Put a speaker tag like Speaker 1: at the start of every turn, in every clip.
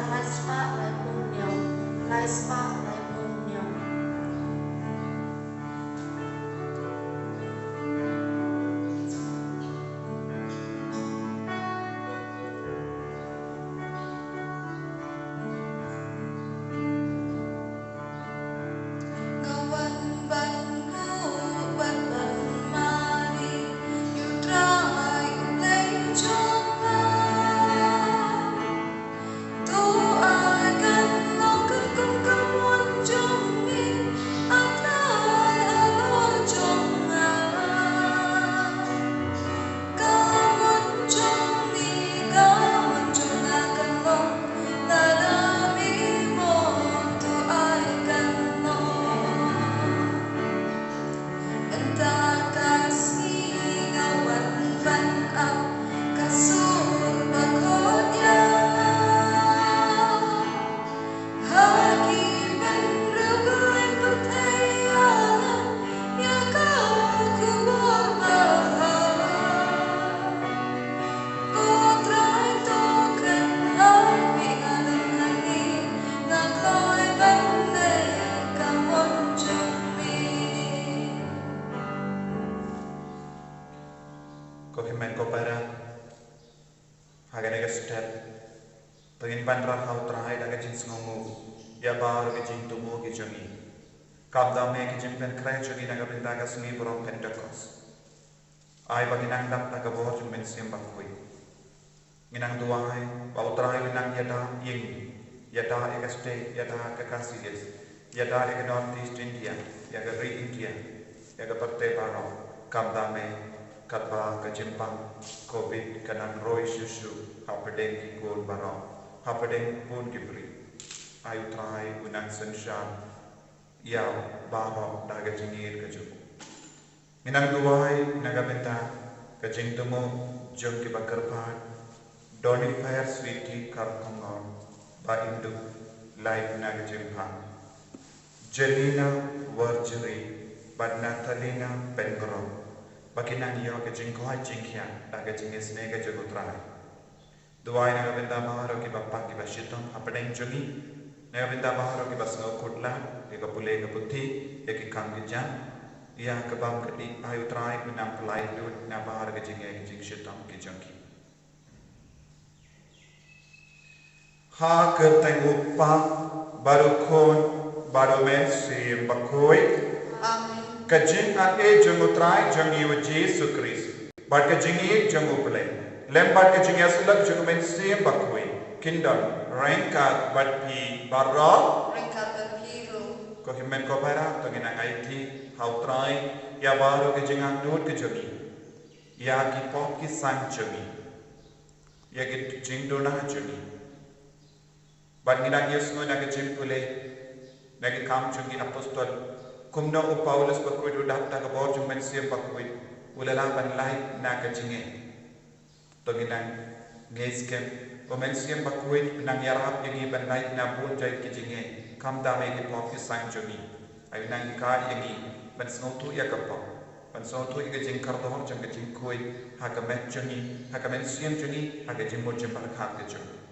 Speaker 1: lai spa lai pung niao, lai spa lai pung niao.
Speaker 2: Kohimen ko para hagane ka step pagin bandra hau trai daga jins ngomu ya bar ke jin tumu ke jongi kabda me ke jin pen krai jongi daga brinda ka sungi bro pentakos ai bagin ang dap daga bor jum men sim bakui minang duai bau trai minang yada ying yada ka stay yada ka kasies yada ka north east india ya ka re india ya ka parte baro kabda me katba ka jimpang covid kanan roi susu hapedeng ki kol baro hapedeng pun kibri ayu trai unang senshan ya baro daga jingir ka jubu minang duai naga benta ka jingtumo jong ki bakar phat doni fire sweetie kar kongor ba indu live naga jimpang jelina warjuri badna thalina pengro Bakinang yo ke jingkoi jingkhian daga jingis nega jagutrai. Duai naga benda maharo ki bappa ki bashitom hapadeng jogi naga benda maharo ki basno kutla ki kapule ka puthi ya ki kam ki jam ya ka bam ka di ayu trai minam pelai lut na bahar ka jinge ki jing shitom ki jongi. Ha kerteng uppa baru kon baru men sim bakoi. Amen. Kajing ake jengutrai jangi wa Jesu Christ. But kajing ek jangu play. Lembat kajing asulak jangu men sim bakui. Kingdom rengkat bat pi barra. Rengkat bat pi ro. Ko himen ko para to ginang IT hautrai ya baru kajing anut kajangi. Ya ki pop ki sang jangi. Ya ki jing dona jangi. But ginang Yesu na kajing pule. Na ki kam jangi apostol. Kumno u Paulus bakui du dapta ka bor jum men sim bakui ulala ban lai na ka jinge to ginang ngesken o men sim bakui nang yarap yangi ban lai na bun jai ki jinge kam da me ki pop ki sang jomi ay nang ka yangi ban sno tu ya ka pop ban so tu ka jing kar dor jang ka jing koi ha ka men jomi ha ka men sim jomi ha ka jing mo jim ban khat ka jomi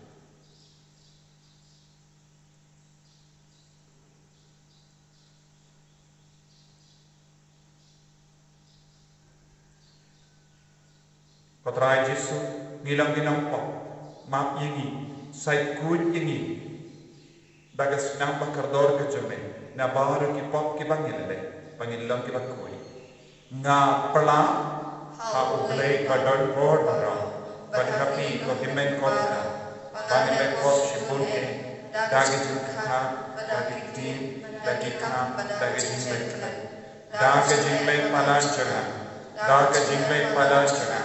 Speaker 2: Patrai Jesu ngilang ginang pop map yingi sai kud yingi bagas nang bakardor ke jome na baru ki pop ki bangilele pangilang ki bakoi nga pala ha ublei badon bor bara bad happy ko himen ko bara bangile ko shibun ke dagi jukha dagi tim dagi kam dagi jingle dagi jingle palan chana dagi jingle palan chana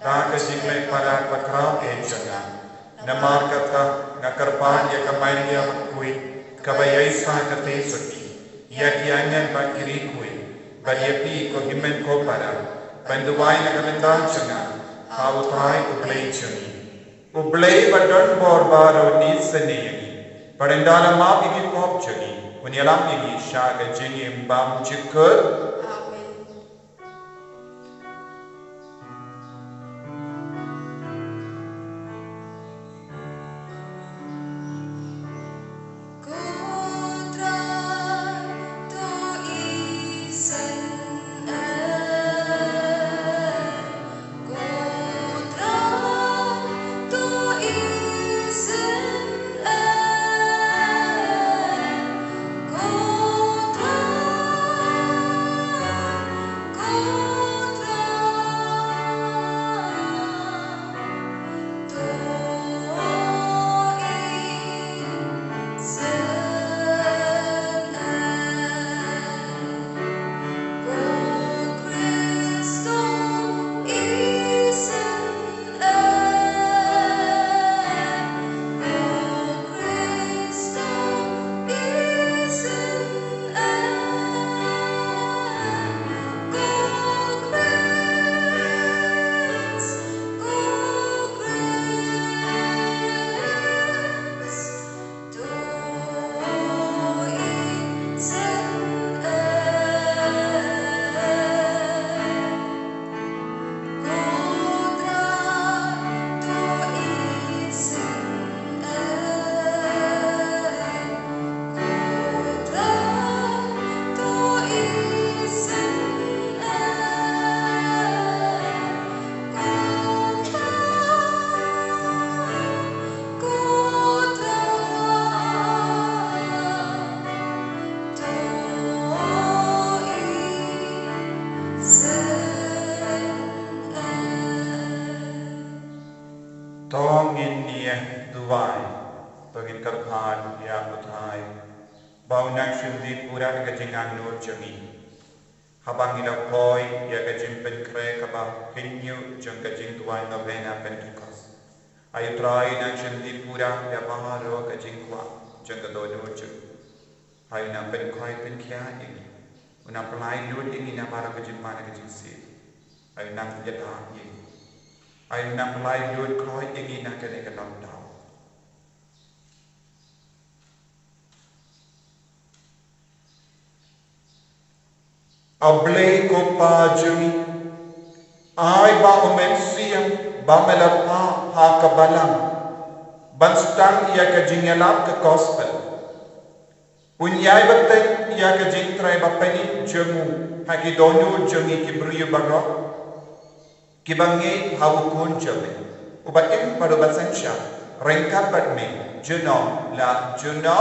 Speaker 2: Daga jingle pada pakrau enjana. Namar kata ngakarpan ya kamai dia kui kabayai sa kate suti. Ya kianyan bakiri kui. Baryapi ko himen ko para. Banduai nagabendan chana. Hawutrai ublay chani. Ublay badon borbaro ni sanayani. Parendala map igi pop chani. Unyalam igi shaga jingim bam chikut. Tongin niya duway, pagin karpad ya utay, bau nang syundi pura kajingan nur jangi. Habang ilakoy ya kajing penkre kaba hinyu jang kajing duway novena Pentecost. Ayu try nang syundi pura ya baharo kajing kwa jang kadonur jang. Ayu nang penkoy penkia ini, unang pelai lut ini na para kajing mana kajing si. Ayu nang yata ini. Ayu nang pelai lut koy ini na kene kadam daw. Ablay ko pa jumi, ay ba umensiyang ba melapa ha kabalang, banstang iya kajingalap ka gospel. Unyay batay iya kajintray ba peni jamu, hakidonyo jumi kibriyo barok, kibangay hawukun jumi, ubatim parubasan siya, rengkat batmi, juno la juno.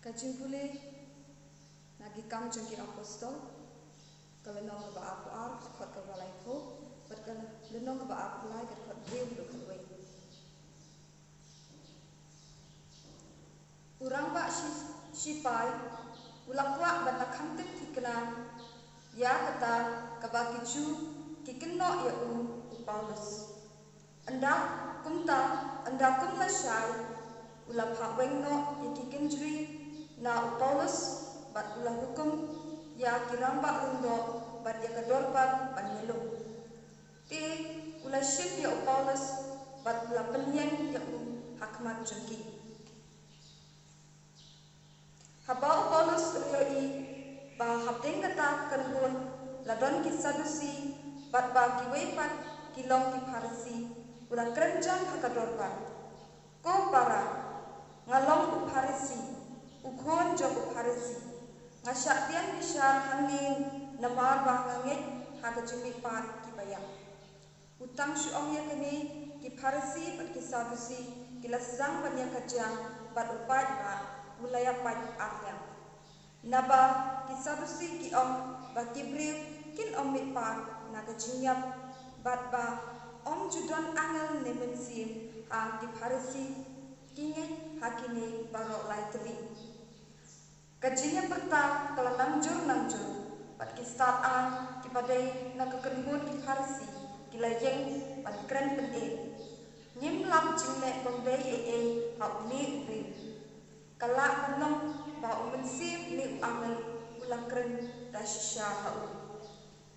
Speaker 3: Kajing pule nagi kam jengki apostol kalau nong ba apu ar khot ka balai ko bat ka lenong ba apu lai ka khot dew do khoi urang ba sipai ulakwa bat nakam tek tikna ya kata ka ba kichu kikenno ya Paulus anda kumta anda kumla syai ula phaweng no ikiken jri na Paulus bat ulah hukum ya kiramba undo bat ya kadorban panelo ti ulah ship ya Paulus bat ulah penyen ya hakmat jengki haba Paulus rioi ba habdeng kata kanbun ladon kisadusi bat ba kiwe pat kilong ki Farisi ulah kerenjang hakadorban ko para ngalong Farisi ukon jog Farisi ngasak tian bisa hangin namar bangangit haka jemi pat kibayang utang syong ya kini ki Farisi pat kisadusi kilasang banya kajang bat upat ba ulaya pat ahyang naba kisadusi ki om ba kibriu kin om mit pat naga jinyap bat ba om judon angel nebensin ha ki Farisi kini hakini baro lai teli kajinya perta kala nangjur pat ki start an ki padai na kekenhun ki Farisi ki layeng pat kren pen nyim lam jingle bondai ha ni ri kala menong ba umensi ni angel ulang kren dasya ha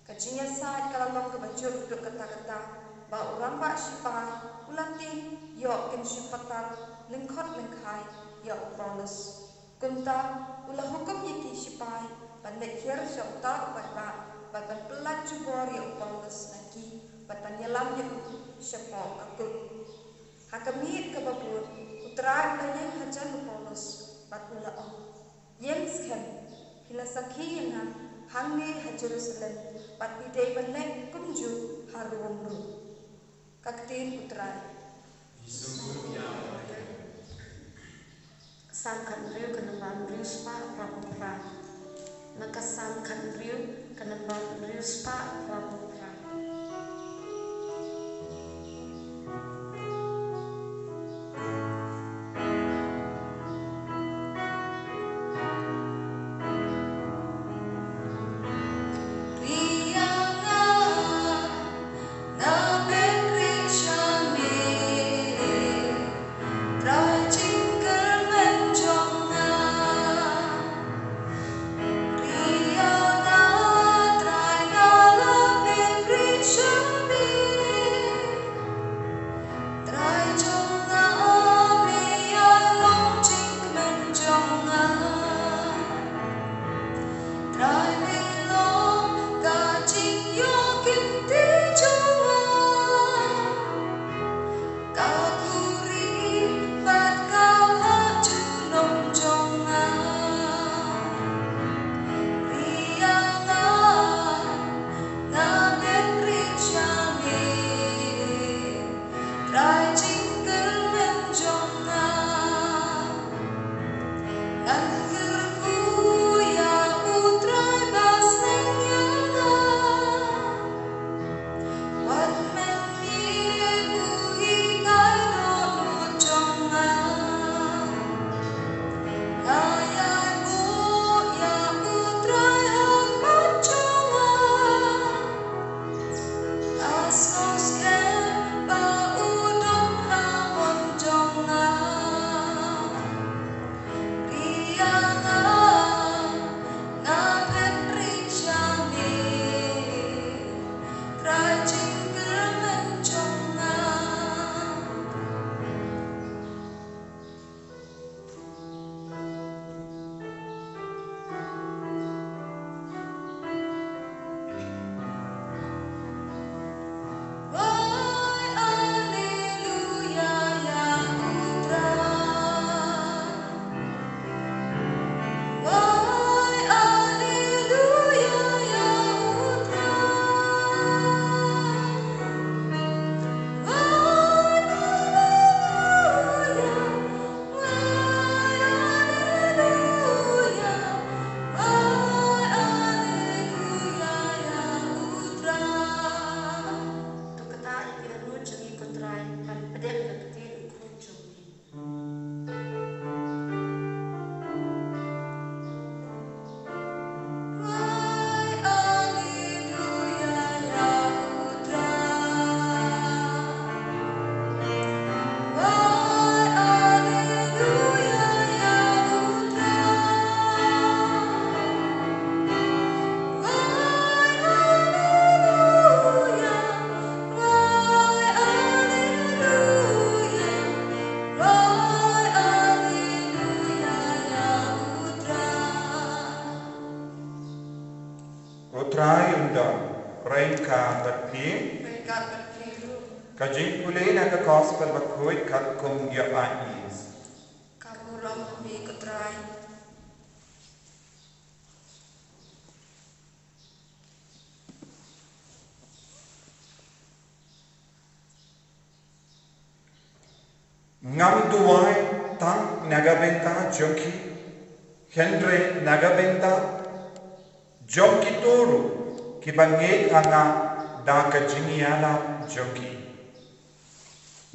Speaker 3: kajinya saat kala long ke bajur duk kata-kata ba orang ba sipa ulanti yo ken sipatar lengkot lengkai ya Paulus kunta ulah hukum yiki sipai pandai kira syauta pada badan pelat jubor ya Paulus naki badan nyelam ya siapa aku hakami kebabur putra banyak hajan Paulus batula om James kan hilasaki yang hangi Jerusalem bat bidai benek kunju harumru kaktin putra
Speaker 1: Samkan riu kenembang riu spa praputra. Nakasamkan riu kenembang riu spa praputra.
Speaker 3: Riana try kat liru.
Speaker 2: Kajing pulih nak ke gospel berkuit kat kum ya ais.
Speaker 3: Kaburam bi ketrai.
Speaker 2: Ngam duai tang nagabenta joki Henry nagabenta joki turu kibanget anga da kajingiala joki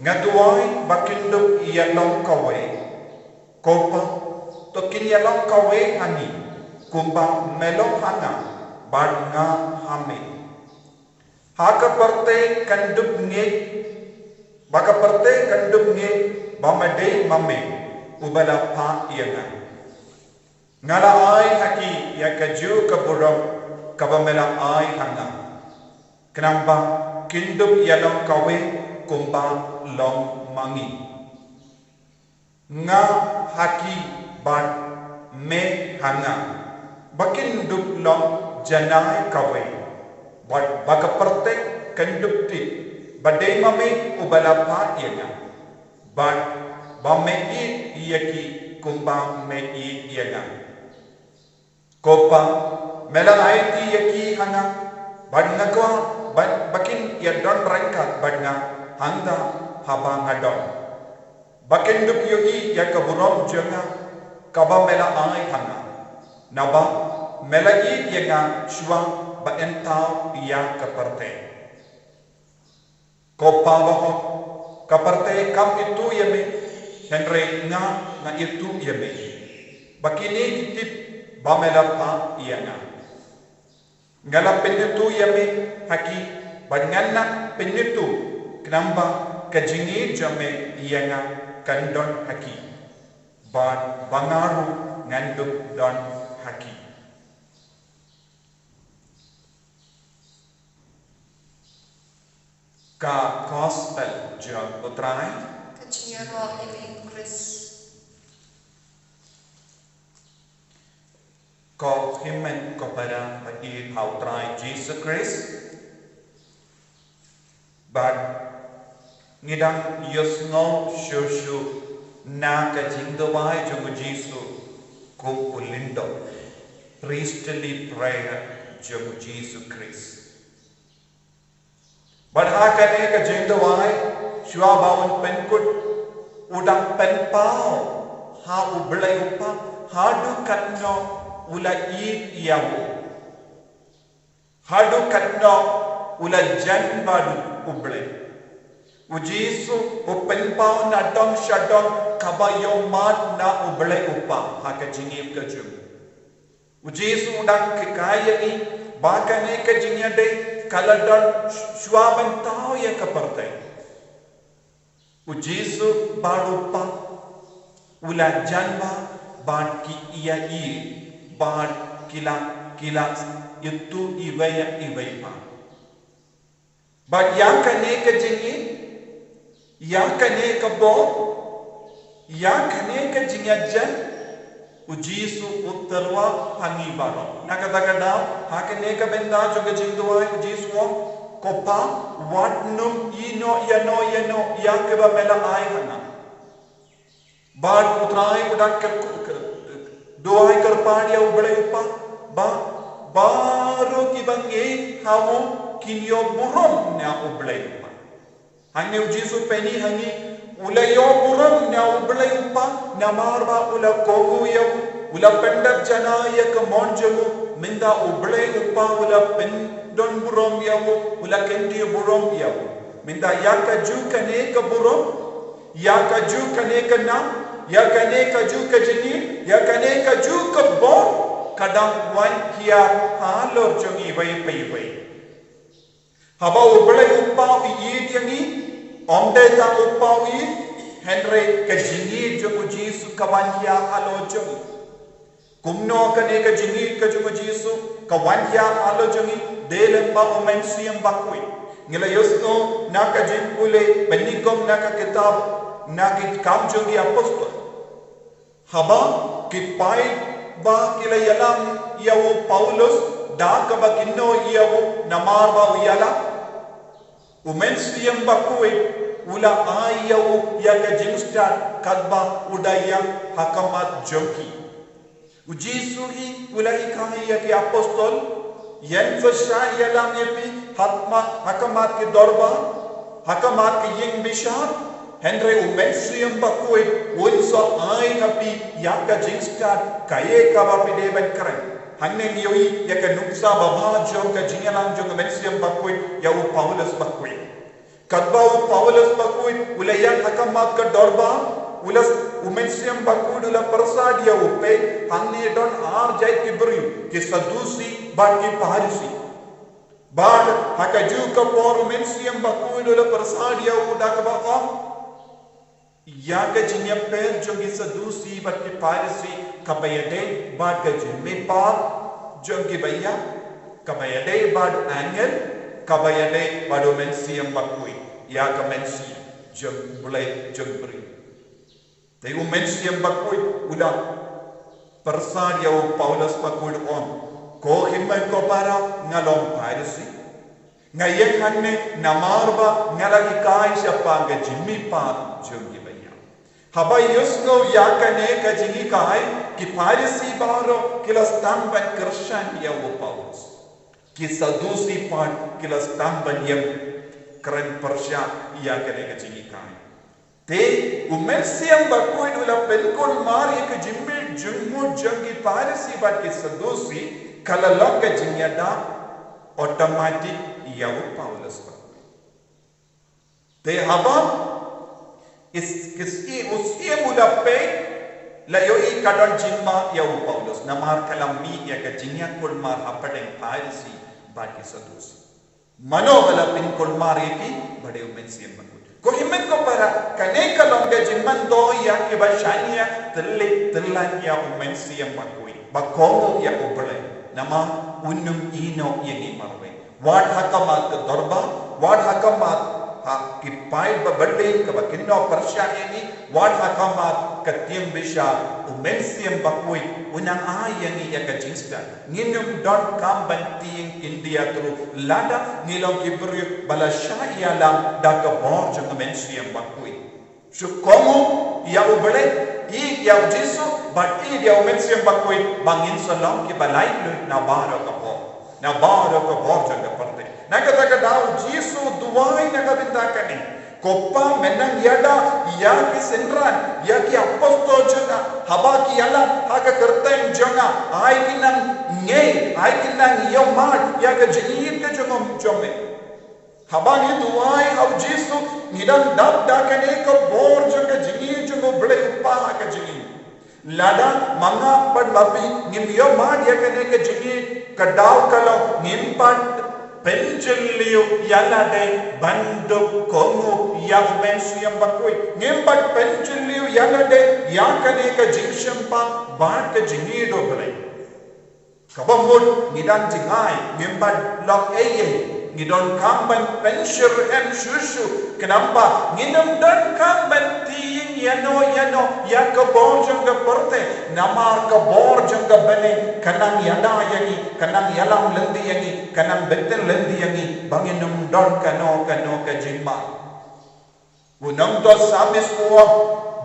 Speaker 2: ngaduai bakinduk iyalong kawe kopa tokin iyalong kawe ani kumba melong hanga barnga hame haka perte kanduk nge baka perte kanduk nge bamade mame ubala pa iyanga ngala ai haki ya kaju kaburam kabamela ai hanga kenamba kinduk iyalong kawe kumba long mangi nga haki ban me hanga bakin dup long janai kawe bat baka pertek kenduk ti badai mame ubala pa ianga bat bame i iaki kumba me i ianga kopa mela aiti iaki hanga bat ngakwa bat bakin ya don rangkat bat nga handa haba ngadon bakin dup yogi ya kaburom jenga kaba mela ai hanga naba mela i yenga shwa ba entau ya kaparte kopa baho kaparte kam itu yeme henry nga itu yeme bakini kitip ba mela pa ianga ngala penyetu yeme haki banganna penyetu kenamba kajingi jame ianga kandon haki ban bangaru nganduk don haki ka gospel jam utrai
Speaker 1: Kajingero living Chris.
Speaker 2: ko himen ko para pagi utrai Jesus Christ but ngidang yosngo shushu na kajingdawai jogu Jesu ko ulindo priestly prayer jogu Jesus Christ but hakane kajingdawai shwa bawon penkut udang penpao ha ublay upa hadu katno ula eat yawo hadu katno ula janbadu ublay Ujisu open pau na dong shadong kabayo mat na ublay upa haka jingib kajum. Ujisu udang kikaya ni baka ne kajinya de kaladon shwaban tao ya kaparte. Ujisu barupa ula janba bad ki iya i bad kila itu iwaya iwaipa. Bad yang kane kajingi ya kane kabo ya kane ka jingajan ujisu uttarwa hangi baro nakadagada hakane ka benda joga jindwa ujisu kopa watnum ino yano ya keba mela ai hana bar utrai udak doai karpadia ubale upa ba baro ki bange hawo kinyo burom na ubale Hangi ujisu peni hangi ulayo buram na ublay upa na marba ula kogu yaw ula pendar jana yak monjamu minda ublay upa ula pendon buram yaw ula kendi buram yaw minda yaka ju kane ka buram yaka ju kane ka na yakane ka ju ka jini yakane ka ju ka bo kadang wan kia halor jongi vai haba ublay upa iid yangi omde ta upa iid Henry ka jingi jongu Jesu kawanhia halo jongi kumno kane ka jingi ka jongu Jesu kawanhia halo jongi delemba omensiam bakui ngila yosno naka jinkule benikom naka kitab nakit kam jongi apostol haba kipai ba kila yalam yawo Paulus da ka ba kinno yawo namar ba uyala Umensiyam bakui ula ayau ya ka jingstar kadba udaya hakamat jonki. Ujisuri ula ikai ya ki apostol yan fasha yalam yepi hatma hakamat ki dorba hakamat ki ying bishar Henry umensiyam bakui unso ay hapi ya ka jingstar kaye kabapi deban karen. Hangning yoi ya ka nuksa baba jong ka jingalang jong umensiyam bakui ya u Paulus bakui. Kadba Paulus bakui ulayang hakamat ka dorba ulas umensiyam bakui ula persadia upe hangne don jai kibri ki sadusi bad ki paharisi bad hakaju ka por umensiyam bakui ula persadia uda ka ba ya ka jinya per jogi sadusi bad ki paharisi kabayade bad ka jimme pa jogi baya kabayade bad angel kabayade bad umensiyam bakui ya ka mensi jog bulai jog beri te umensiyam bakui uda persadia u Paulus bakui on ko himman ko para ngalong pairisi ngayak hanne namarba ngalagi kai siapa ga jimmi pa jogi baya habai yusno ya ka ne ka jingi kai ki pairisi baro kilas tamban krishan ya u Paulus ki sadusi pa kilas tamban ya keren Persia ia kene ke jingi kai te umensiyam bakui dula penkol mari ke jimmil jummu jangi parisi bat ki sadusi kala lok ke jingyada automatic ia Paulus te haba is kisi usie mula pe la yoi kadon jimma ia Paulus namar kalam mi ia ke jingya kol mar apadeng parisi bat ki sadusi Manogala pin kolmari ki bade umensiyam bakui ko himmen ko para kane kalong ke jimman do ya ke bashania tellan ya umensiyam bakui bakongo ya ubale nama unnum ino yeni marwe wad hakamat dorba wad hakamat ha ki pai ba bade ka bakinno Persia yani wad hakamat katim bisha umensiyam bakui unang ayani ya ka jingsta nginum dot kambanting India through lada nilong kibri bala shaya la da ka bor jang umensiyam bakui shukomu ya ubale I ya jisu but I ya umensiyam bakui bangin salong ki balai lu na baro ka bor jang ka parte nakata ka daw jisu duwai nakabinta kani koppa menang yada ya ki senran ya ki apostol janga haba ki ala haka kerten janga ai kinang nge ai kinang yomat ya ka jinir ka jongom jomme haba ni duai au jisu nidang dab da kane ka bor janga jinir jongo bele uppa ka jinir lada manga pad mapi nim yomat ya kane ka jinir ka daw kalo nim pad Penjeliu yalade bandu kongu ya umensiyam bakui ngimbat penjeliu yalade yakane ka jingshampa bat ka jingido bale kabamud ngidan jingai ngimbat lok eye ngidon kamban penshir shushu kenapa nginam dan kamban tiing yano ya ka borjang ka porte namar ka borjang ka bane kanang yada yani kanang yalam lendi yani kanang beten lendi yani banginum don kano ka jimma unang to samis ko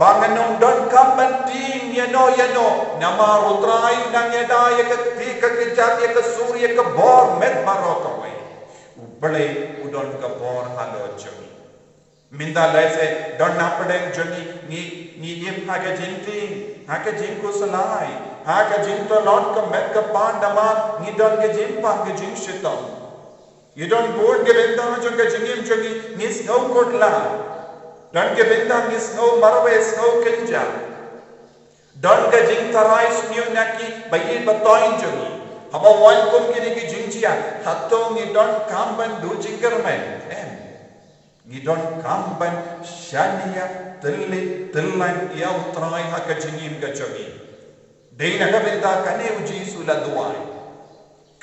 Speaker 2: banganum don kamban tiing yano namar utrai nang yada ya ka tika kijat ya ka surya ka bor met marokawai bale udon ka bor halo jogi minda laise don napadeng jogi ni yim haga jinku salai haga jinto lot ka met ka pandama ni don ke jimpa ke jing shitam you don board ke benda jo ka jingim jogi ni snow kotla don ke benda ni snow marwe snow kenja don ka jing tarai smiu naki bayi batoin jogi haba wan kom kini ki jingchia hatto ni don kamban du jingker men ni don kamban shania tellan ya utrai ha ka jingim ka chogi deina ka benda kane uji sula duai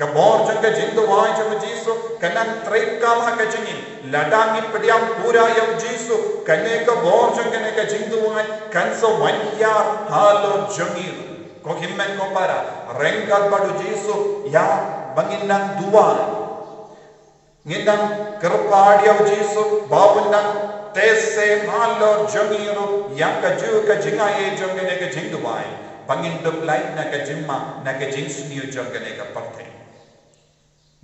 Speaker 2: ka bor jang ka jing duai jang jisu kanan trip kam ha ka jingim ladang ni pediam pura ya jisu kane ka bor jang kane ka jing duai kan so wan ya halo jangir ko himmen ko para rengkat badu jisu ya banginang dua ngindang kerpadia Jesu bawundang tese malo jongiru yang kaju kajingai jongene ke jingduai bangindup lain na kajimma na kajingsniu jongene ke parte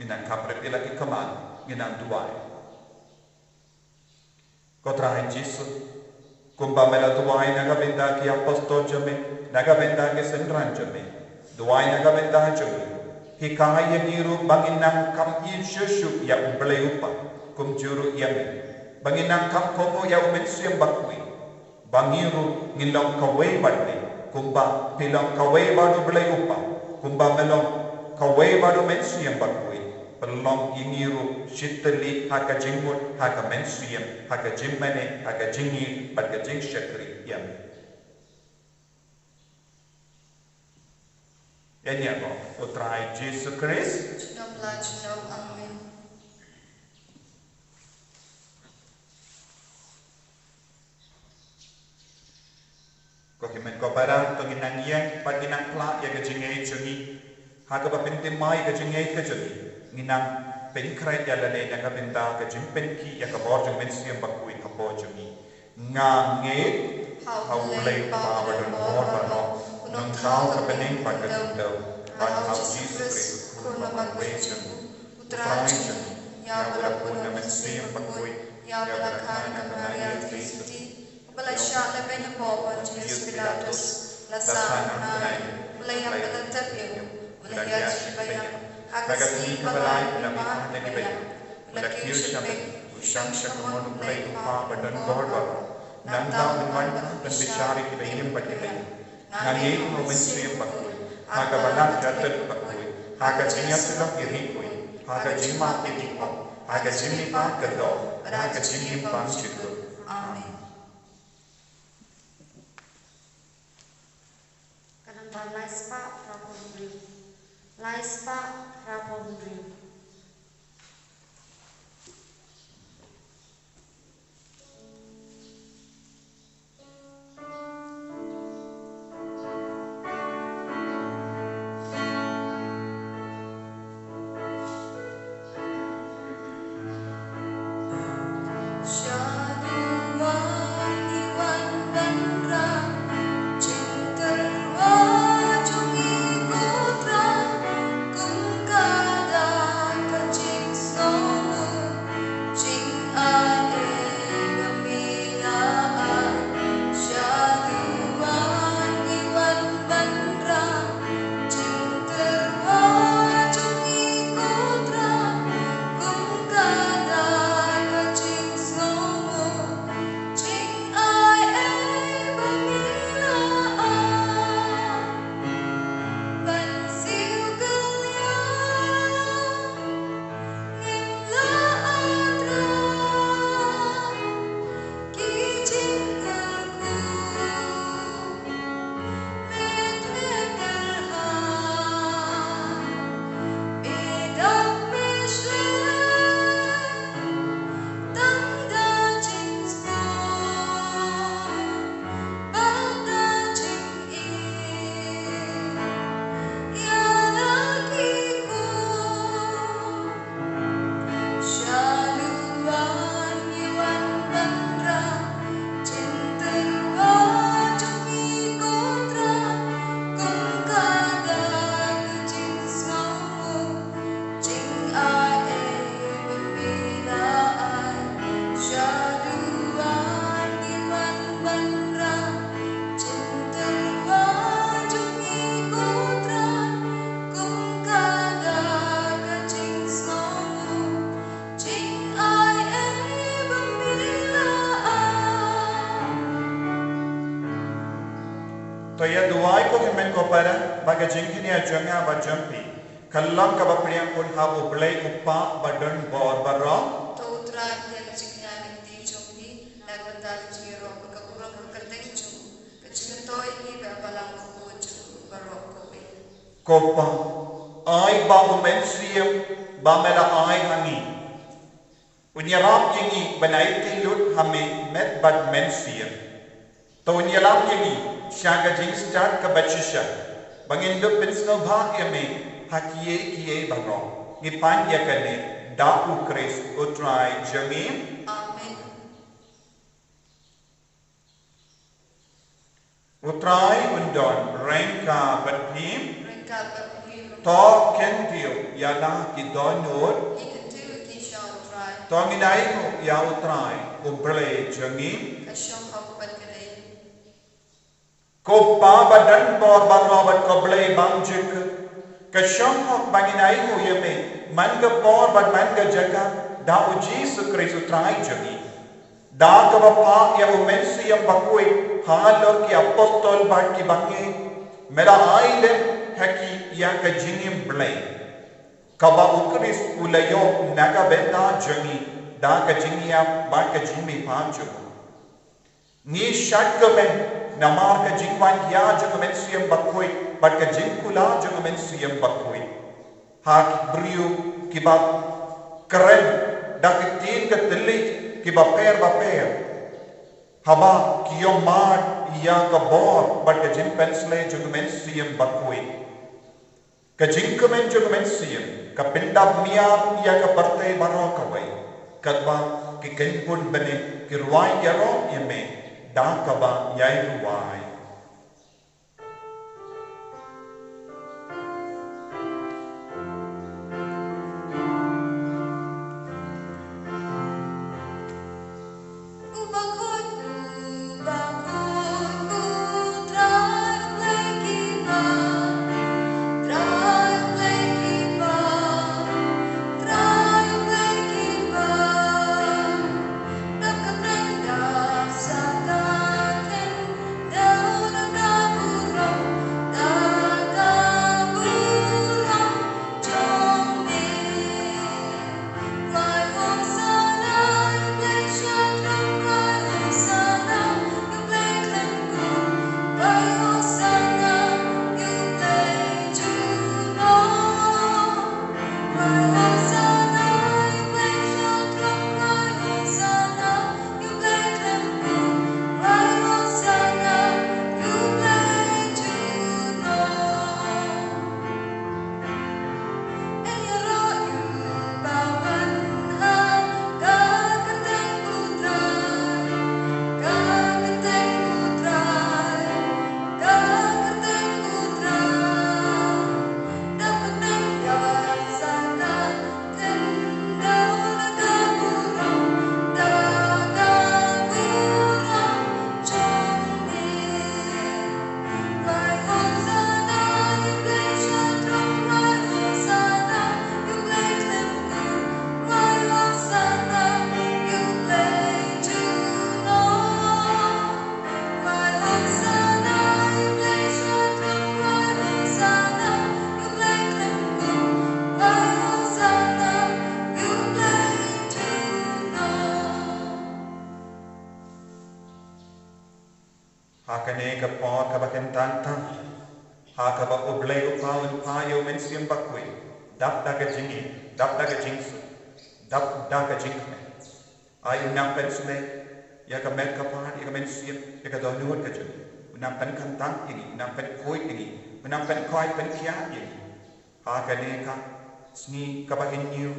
Speaker 2: ngindang kapre pila ki kaman ngindang duai kotrahin Jesu kumba mela duai naga benda ki apostol jome naga benda ki sendran jome duai naga benda jome hikai yang iru banginang kam shushu ya ublay upa kum juru yami banginang kam komo ya umensyam bakwi bangiru ngilong kaway badne kumba pilong kaway badu blay upa kumba melong kaway badu mensyam bakwi pelong ingiru shitali haka jingmut haka mensyam haka jimmane haka jingi badka jing syakri yami Yan yan mo, utray Jesus Christ.
Speaker 1: Amen.
Speaker 2: Kau kimen kau barang penginang yang paginang plak yang kejengay jungi, haga papintim mai kejengay kejungi, nginang pengkrait yalane yang kabinta kejimpenki yang kaborjung mensiam bakui kapo jungi, ngange haulay pa badon bano. Nung tao ka pening pagkatudaw, at how Jesus Christ kung mapagwejong, utrajong, yawala po naman siyang pagkuy, yawala ka ng Maria at Kristi, palasya na penapopan Jesus Pilatus, lasan ang tunay, malayang palatapyo, malayang sibayang, hagasni kabalay, naman na gibayang, malakyo siya pek, usang siya kumunong play upa, badan borbaro, nang tao naman ang bisyari kibayang patibayang, Nanging provinsi bakui, haga banat jatuh bakui, haga jinya sulam irikui, haga jima itiko, haga jimi pa kedo, haga jimi pa citu.
Speaker 1: Amin. Kanang laispa rapondri, laispa rapondri.
Speaker 2: Toya duai ko kimen ko para baga jingkini ajanga ba jampi kallang ka bapriang kun habu play uppa badon bor barro
Speaker 1: to utra del jingani ti jombi lagota jiro ka kurang kerteng jum kecintoi ni ba balang ko jum barok ko be
Speaker 2: kopa ai ba umensiam ba mela ai hangi unyarap yingi banai ti lut hame met bad mensiam to unyalam yingi Syaga jing start ke bachisha. Bangindup pinsno bhag yame hakiye kiye baro. Ngipan yakane da ukris utrai jangim.
Speaker 1: Amen.
Speaker 2: Utrai undon rengka batnim.
Speaker 1: Ringkal berhim.
Speaker 2: To kentil yala ki donor.
Speaker 1: Ikentil kisha utrai.
Speaker 2: To nginai ya utrai uble jangim.
Speaker 1: Kasyong hok berkedai.
Speaker 2: Ko pa badan bor barobat ko ble bangjuk. Kasyong hok banginai ko yame. Manga bor bad manga jaga. Da uji sukris utrai jangim. Da ka bapa ya umensi yang bakui. Halor ki apostol bad ki bange. Mera aile haki ya ka jingim ble. Kaba ukris ulayo naga benta jangi. Da ka jingia bad ka jingmi panju. Ni shakamen. Namar ka jingwan ya jangamen siyam bakui, but ka jingkula jangamen siyam bakui. Ha brio ki ba keren dakitin ka tili ki ba per. Haba ki yomar ya ka bor, but ka jing pensle jangamen siyam bakui. Ka jingkamen jangamen siyam, ka pindab miya ya ka barte baro kawai. Kadwa ki kenpun bane ki ruai yaro yame. Da kaba yai ruai. Hakane ka por ka baken tantang. Haka ba ublay upawan payo men siyang bakwi. Dap daga jingi, dap daga jingsu, dap daga jingme. Ay unang pensle, ya ka met ka par, ya ka men siyang, ya ka donur ka jing. Unang pen kantang ini, unang pen koi ini, unang pen koi pen kiat ini. Hakane ka sni ka ba inyo,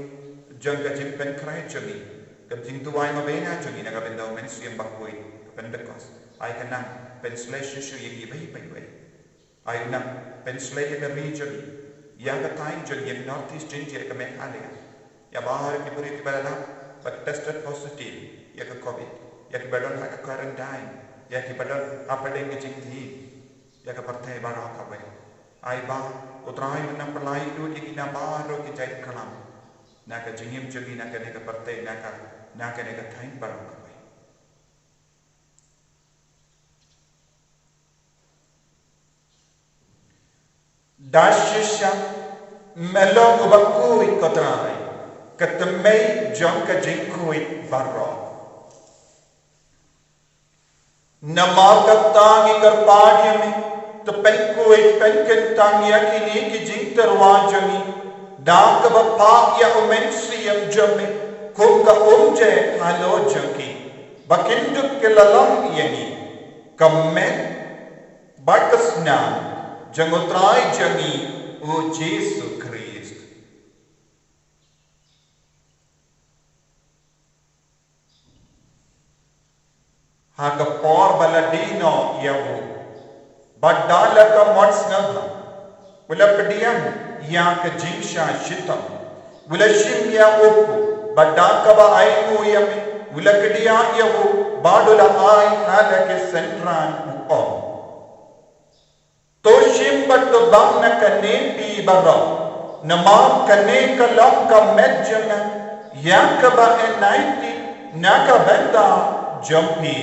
Speaker 2: jang ka jing pen kray jingi. Ka jing tuway mabena jingi na ka ben daw men siyang bakwi, ka pen bekos. Ay ka nang pensle shishu yagi bay. Ay unang pensle ya ka region. Ya ka time jang ya northeast India ka Meghalaya. Ya bahar ki puri ki balala but tested positive ya ka COVID. Ya ki badon ha ka quarantine. Ya ki badon apadeng ki jingthi. Ya ka parthay bara ka bay. Ay ba utray unang palay do ki na baro ki jai kalam. Na ka jingim jagi na ka ne ka parthay na ka ne ka time bara ka bay. Dashisha melong ubakui kotrai katemei jangka jingkui barro namarka tangi karpadi me tepenkui penken tangi yakini ki jingter wajami dak bapa ya umensi yang jame kumka umje halo jangki bakinduk kelalam yani kamme bakasna Jangutrai jangi o Jesu Christ. Haga por baladino yavu. Badala ka motsnabha. Ula pedian yang ke jingsha shitam. Ula shim ya oku. Badaka ba aimu yami. Ula kedia yavu. Badula ai hala ke sentran uom. Toshim batu bang na kane pi bara. Namam kane kalam ka medjana. Yang ka ba enaiti. Naka benda jampi.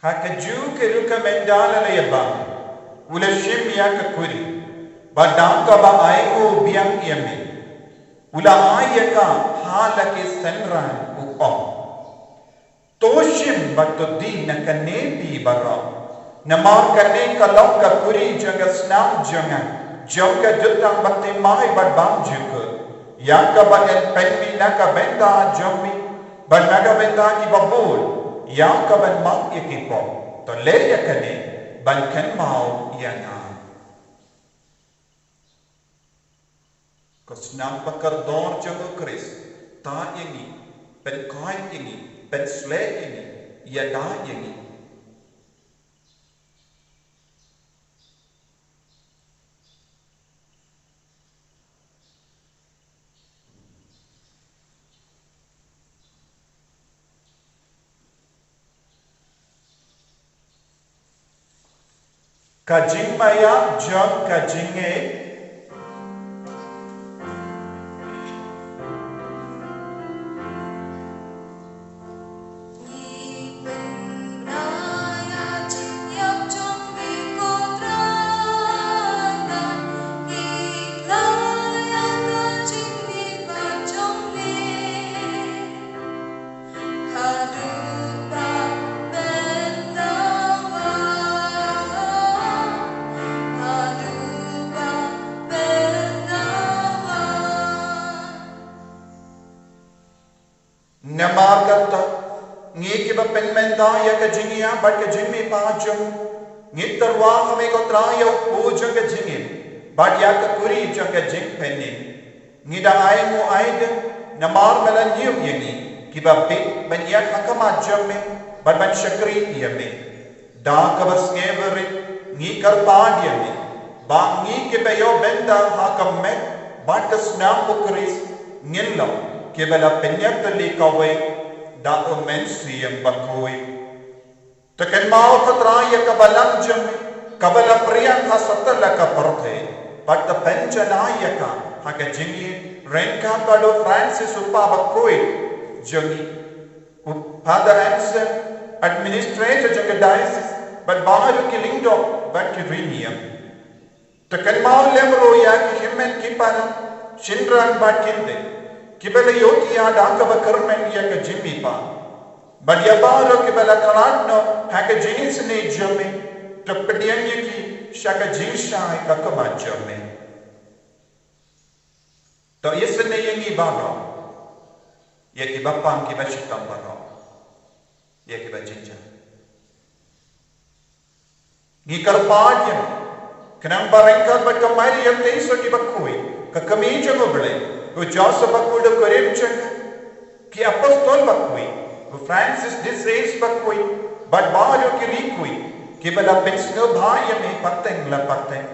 Speaker 2: Hakaju keruka mendala leyabang. Ula shim ya kakuri. Badangka ba aimu biang yami. Ula ayaka halake senran uom. Toshim batu di na kanebi bara. Namar kane kalok kakuri jaga snam jangan. Jauka jutang bakti mai badbang juga. Yaka ba en penmi naka benda jami. Ba naka benda ki babul. Yang kaban mak ikipo, to leya kane bankan mau yana. Kosnam pakar dor jango Chris, ta ini, pen koi ini, pen sle ini, ya da ini. Kajing maya jam kajinge namar kata ngi ke ba pen menda ya kajingia bat kajimi pajum ngi terwa hame ko traya u jang kajingi bat ya ka kuri jang kajing penni ngi da aimu aide namar mala niu yeni ki ba pe ban ya hakama jamme bat ban shakri yame da ka bas ngeveri ngi kar paadiyame ba ngi ke be yo benda hakam me bat ka snam ukris ngillam kebala penyak tali kawai da omensi yang bakoi tekan mau katraya kabalang jam kabala priyan hasatala ka parthe but the penjanaya ka haka jingi renka bado Francis upa bakoi jangi Father Anson administrator jaga diocese but baharu ki lingdo but ki riniam tekan mau lemro ya ki himmen ki para shinran bat kinde kibala yoki ya da ka bakarmen ya ka jimmi pa badya baro kibala kalatno ha ka jeans ne jamme tapdiyan ki shaka jinsha ka ka jamme to isne yengi baro ya ki bapang ki bashitam baro ya ki bajinja ni karpaadya kanang barangka bat kamari ya teiso ki bakoi ka kamija goble Who Joseph Bakuda Korimchak, Ki Apostol Bakui, who Francis Disace Bakui, but Mario Kirikui, Kibala Pensno Bhayame Pateng La Pateng,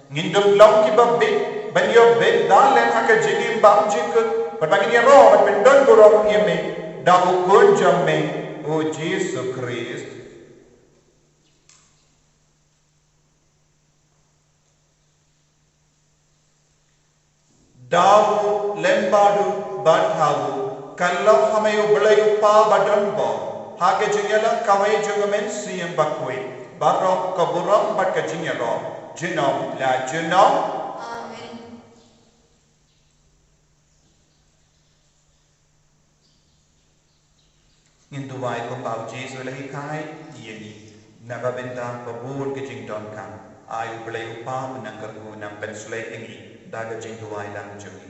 Speaker 2: Nindum Long Kibabit, Banyo Bed, Dalen Haka Jigim Bamjik, but Bagnia Raw, but Pendongoro Yeme, Dahu Kunjame, O Jesus Christ. Dawu lembadu badhawu kallam hamayu belayu pa badanbo hage jingela kawai jugamen siyam bakwe barok kaburam bat kajingero jinom la jinom
Speaker 1: Amen.
Speaker 2: Nginduwai ko pau Jesu lahi kai yeni nagabenta pabur kajing don kan ayu belayu pa menangkarku nang pensulai ingi daga jingduwai lang jumi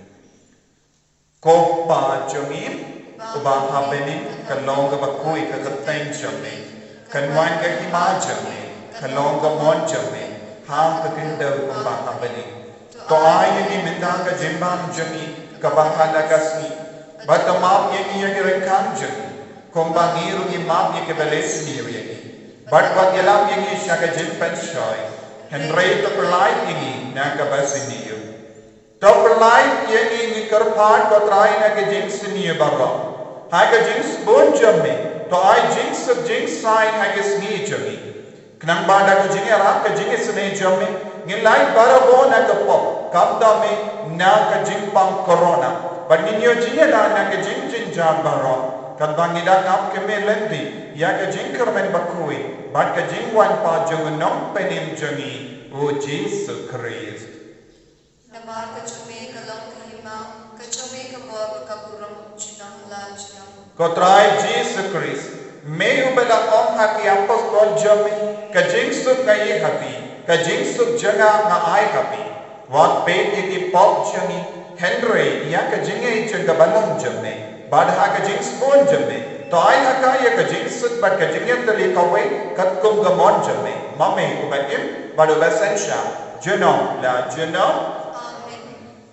Speaker 2: Ko pa jongim, uba habeni, kalonga bakui ka kateng jame, kanwan ka hima jame, kalonga mon jame, ha ka kinda uba habeni. To ayuni minta ka jimbang jami, kabahala kasni, batamam yagi yagi rengkan jami, kombangiru imam yagi belesni yagi, batwat yalam yagi shaka jimpen shoy, henrei to perlai yagi naka basini yu. Dr. Life yang ini kerpat kau teraih nak jinx ni barang. Haga jinx bon jamme. To ai jinx sai haga sni jamme. Kenang bada ke jinx arah ke jinx sni jamme. Ngilai barabo nak pop. Kapda me nak jinx pang corona. Baninyo jinx la nak jinx jam barang. Kadang ida kap keme lendi. Ya ke jinx kermen bakui. Bat ke jinx wan pa jeng nom penim jengi. O Jesus Christ.
Speaker 1: Nama kecumi kalong kahima, kecumi kabor kaburang cinang la cinang.
Speaker 2: Kau try Jesus Christ. May ubala om hati apostol jami, kajingsuk ngai hati, kajingsuk jaga ngai hati. Wat pe iti pop jami, Henry ya kajingai jaga balang jami, badha kajings bon jami. To ai haka ya kajingsuk bad kajingyan tali kawai katkum gamon jami. Mame ubakim badu basensha. Jenom la jenom.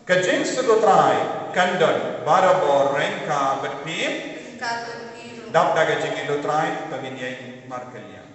Speaker 2: Kajing sudutrai kandon barabo rengka betpim dap daga jing idutrai peminyai markelia.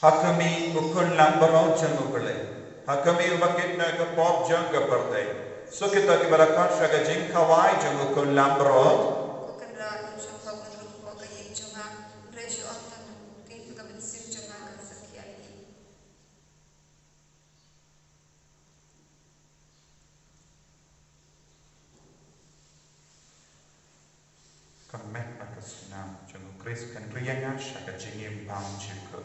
Speaker 2: Hakami ukun lambarau jangukule. Hakami ubakit na ke pop jangga partai. So kita kibarakat syaga jing kawai jangukun lambarau.
Speaker 1: Kukendra insya Allah menurut kaya cuma resyo otan ti kabensin cuma kasakiati.
Speaker 2: Kamet akasna jangukris kan rianga syaga jingim bang jingku.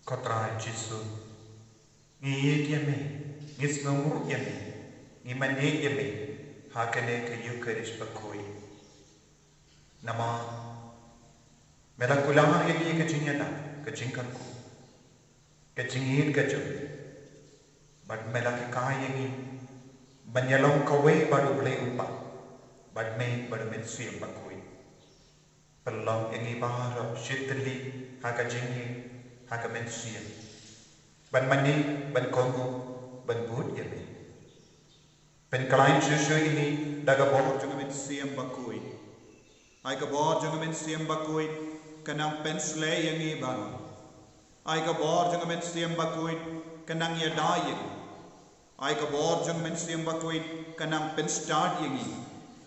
Speaker 2: Kotrai Jesu. Ngi yeme, ngis ngamu yeme, ngi manye yeme, hakane ke Eucharist bakoi. Nama mela kulama yegi ke jinyana, ke jingkanku, ke jingin ke jum. Bad mela ke kaya yegi, banyalong kawe baru boleh upah, bad me baru mensiam bakoi. Pelang yegi bahara shitli haka jingin, haka mensiam. Ban mani, ban kongo, ban bud yeme. Pen kalain susu ini daga boh juga mensiam bakoi. Ai ka boh juga mensiam bakoi, kanang pensle yang iban. Ai ka boh juga mensiam bakoi, kanang yada yang. Ai ka boh juga mensiam bakoi, kanang penstart yang i.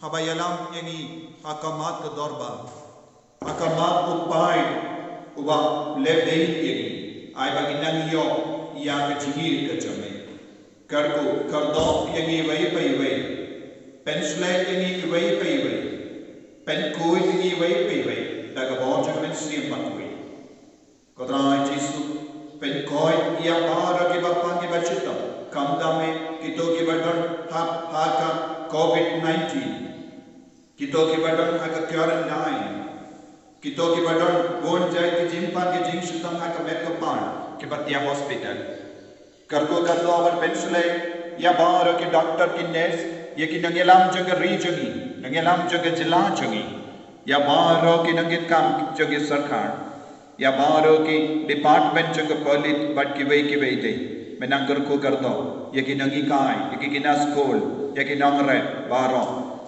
Speaker 2: Habayalam yang i, hakamat ke dorba. Hakamat upai, uba lebih yang i. Ai bagi nang yo, ia ke jingir ke jame. Karku kardo yang i wai. Pensle yang i wai. Pen koi yang i wai. Daga boh juga mensiam bakoi. Kodrai Jesu, pen koi ia para ke bapang ke bacita. Kamdame kito ke badan haka COVID-19. Kito ke badan haka quarantine. Kito ke badan bon jai ke jimpan ke jing sutang haka mekapan ke batia hospital. Kargo awan pensule ya bara ke doktor ke nurse ye ki nangelam jaga regioni, nangelam jaga jila jangi. Ya bara ke nangit kam jaga sarkar. Ya bara ke department jaga polit bat ki wei de. Menang kargo kardo ye ki nangi kai, ye ki kina school, ye ki nangre bara.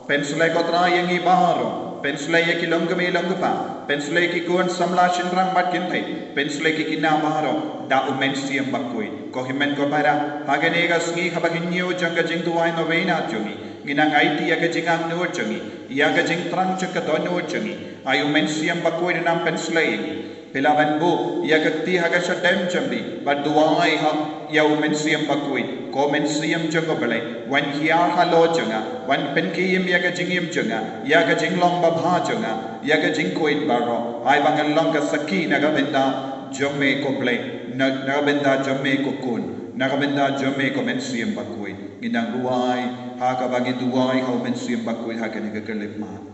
Speaker 2: Pensule kotra ye ngi bara. Pensule ye ki longgapa, pensule ki kuan samla shinrang bat kintai, pensule ki kina maharo da umensiam bakui. Ko himen ko para hagane ga sngi habaginyo janga jing tuai no veina jungi, ginang IT ya ga jingang no jungi, ya ga jing trang jaka dono jungi, ayu mensiam bakui nam pensule ye. Pilawan bu ya ga ti haga shadem jambi, but duai ha ya umensiam bakui, ko mensiam janga bale, wan hiar halo janga, wan penkiyim ya ga jingim janga, ya ga jinglong babha janga, ya ga jingkoit baro, ai bangal long ga saki naga benda jome ko ble, naga benda jome ko kun, naga benda jome ko mensiam bakui, ginang ruai, haka bagi duai ha mensiam bakui haka niga kelipman.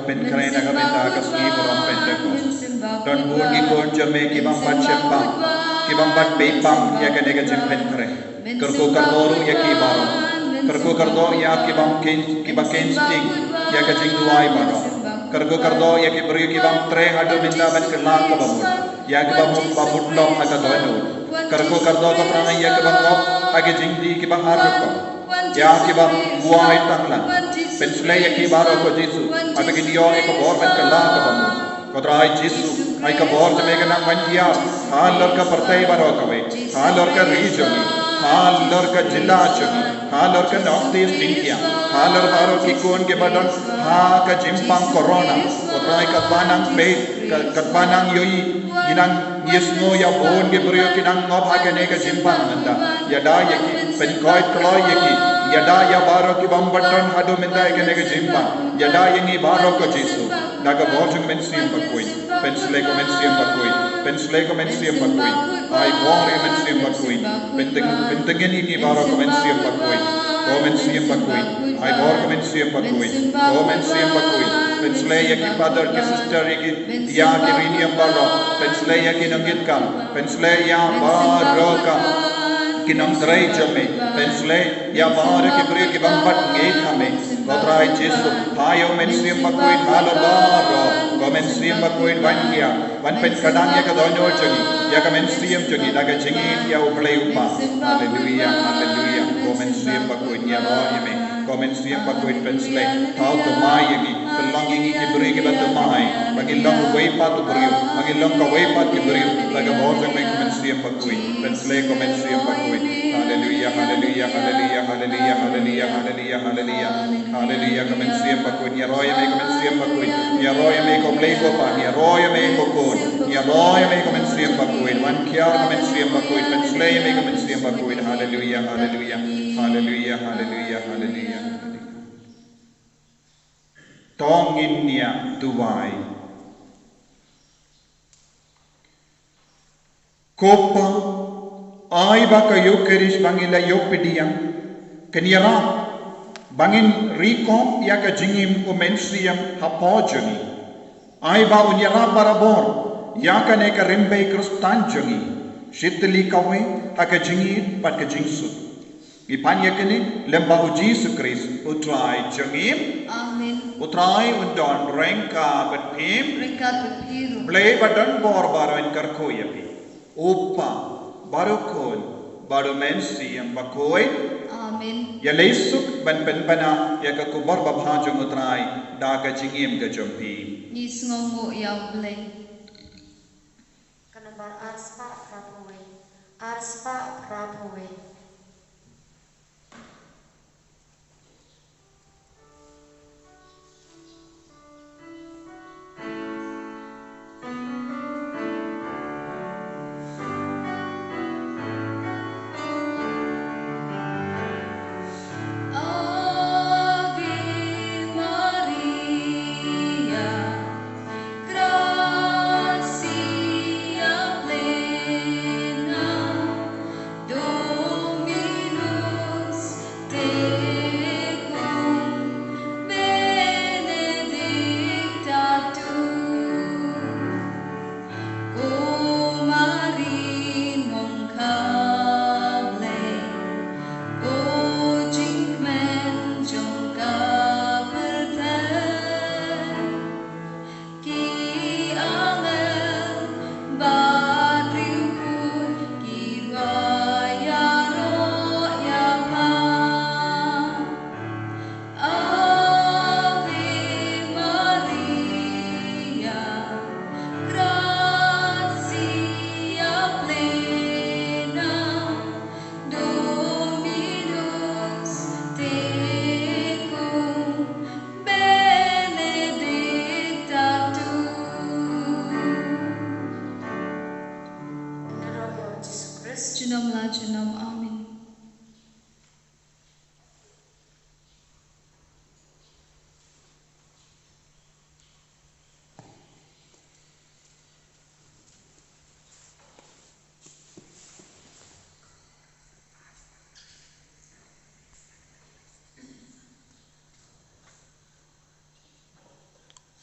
Speaker 2: Pen kare naga benda kasni borom pentekos. Don bun ikon jame ki bambat chempang, ki bambat bepam ya ka nega jempen kare. Karko kardoru ya ki baro. Karko kardo ya ki bam sting ya ka jing duai baro. Karko kardo ya ki beri ki bam tre hado minda ban kala ka bamut. Ya ki bam babut long aga dono. Karko kardo ka prana ya ki bam ngop age jing di ki bam har ko. Ya ki bam buai tanglan. Pensule ya ki baro ko Jesu. Ata kinyo eko bor ban kala ka bamu. Kodrai Jesu ai ka bor jame ka nang bandia. Hal lor ka partai baro ka we. Hal lor ka region. Hal lor ka jilla chuni. Hal lor ka north east India. Hal lor baro ki kon ke badon ha ka jimpang corona. Kodrai ka banang be ka banang yoi ginang yesno ya bon ke brio kinang ngob ha ke ne ka jimpang nanda. Yada yaki pen koi kloi yaki. Yada ya baro ki bambaton hado minda ikene ke jimpa. Yada yengi baro ko Jesu. Daga bojung mensiam bakui. Pensle ko mensiam bakui. Pensle ko mensiam bakui. Ai bori mensiam bakui. Pentengin ini baro ko mensiam bakui. Ko mensiam bakui. Ai bor ko mensiam bakui. Ko mensiam bakui. Pensle ya ki father ki sister ki ya ki riniam baro. Pensle ya ki nangit kam. Pensle ya baro ka. Kinang tray jame, pensle ya bar ke bri ke bambat ngeit hame, kodrai Jesu, hayo mensiam bakui halo baro, ko mensiam bakui bankia, wan pen kadang ya ka donyo jangi, ya ka mensiam jangi, daga jangi ya uplay upa, haleluya, haleluya, ko mensiam bakui ya rohime, ko mensiam bakui pensle, tau to mai yagi, pelong yagi ke bri ke batu mai, bagi Pangilong way pat to brio, Pangilong ka way pat ki brio, laga bojang may kumensiya pagkuy, penslay kumensiya pagkuy. Hallelujah, hallelujah, hallelujah, hallelujah, hallelujah, hallelujah, hallelujah, hallelujah, kumensiya pagkuy. Ni roya may kumensiya pagkuy, ni roya may komplay ko pa, ni roya may kokon, ni roya may kumensiya pagkuy, wan kiyar kumensiya pagkuy, penslay may kumensiya pagkuy. Hallelujah, hallelujah, hallelujah, hallelujah, hallelujah. Tongin niya duwai. Kopa ay baka yukerish bangila yopidiyang kenyara bangin rikom ya ka jingim umensiyam hapojoni ay ba unyara barabor ya ka ne ka rimbe krustanjoni shitli kawe haka jingi pat ka jingsut ipanya kini lemba Yesus Kristus utrai jangim
Speaker 1: Amen.
Speaker 2: utrai undon rengka betim
Speaker 1: Rengka bepiru.
Speaker 2: Blay badan bor baro in karkoyapi. Upa baro kon baro mensi yang bakoy.
Speaker 1: Amen.
Speaker 2: Ya lesuk ban penpana ya kakubar babhajong utray daga jingim gajompi.
Speaker 1: Nisngongo yaw blay.
Speaker 4: Kanabar arspa prapuwe. Arspa prapuwe.